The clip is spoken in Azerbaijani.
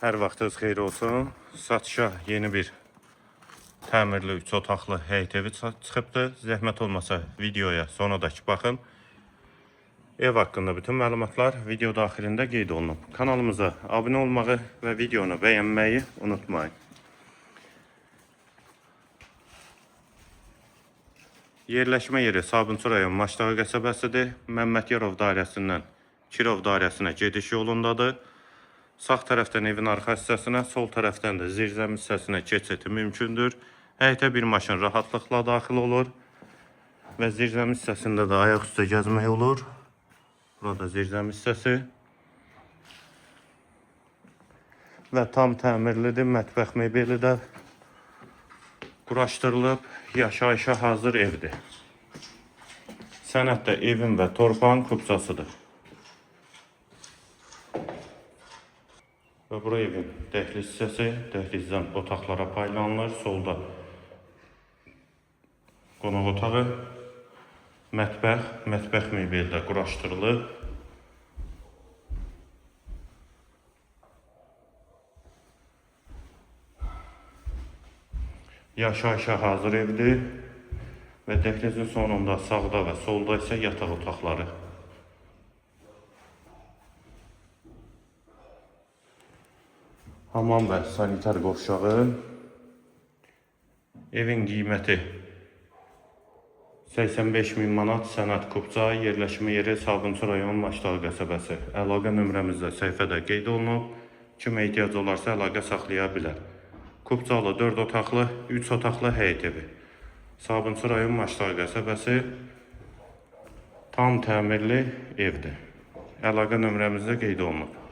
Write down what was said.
Hər vaxtınız xeyir olsun. Satışa yeni bir təmirli 3 otaqlı həyət evi çıxıbdır. Zəhmət olmasa videoya sonradakı baxın. Ev haqqında bütün məlumatlar video daxilində qeyd olunub. Kanalımıza abunə olmağı və videonu bəyənməyi unutmayın. Yerləşmə yeri Sabunçu rayon Maçdağı qəsəbəsidir. Məmmədiyarov dairəsindən Kirov dairəsinə gediş yolundadır. Sağ tərəfdən evin arxa hissəsinə, sol tərəfdən də zirzəmi hissəsinə keçidi mümkündür. Həyətə bir maşın rahatlıqla daxil olur və zirzəmi hissəsində də ayaq üstə gəzmək olur. Burada zirzəmi hissəsi və tam təmirlidir. Mətbəx mebeli də quraşdırılıb, yaşayışa hazır evdir. Sənəddə evin və torpağın kupçasıdır. Və bura evin dəhliz hissəsi, dəhlizdən otaqlara paylanılır. Solda qonaq otağı, mətbəx mebeli də quraşdırılıb. Yaşayışa hazır evdir və dəhlizin sonunda sağda və solda isə yataq otaqları. Hamam və sanitar qovşağı. Evin qiyməti 85.000 manat, sənəd kupça, yerləşmə yeri Sabunçu rayon Maçdağı qəsəbəsi. Əlaqə nömrəmizdə səhifədə qeyd olunub. Kimə ehtiyac olarsa əlaqə saxlaya bilər. Kupçalı 4 otaqlı, 3 otaqlı həyət evi. Sabunçu rayon Maçdağı qəsəbəsi tam təmirli evdir. Əlaqə nömrəmizdə qeyd olunub.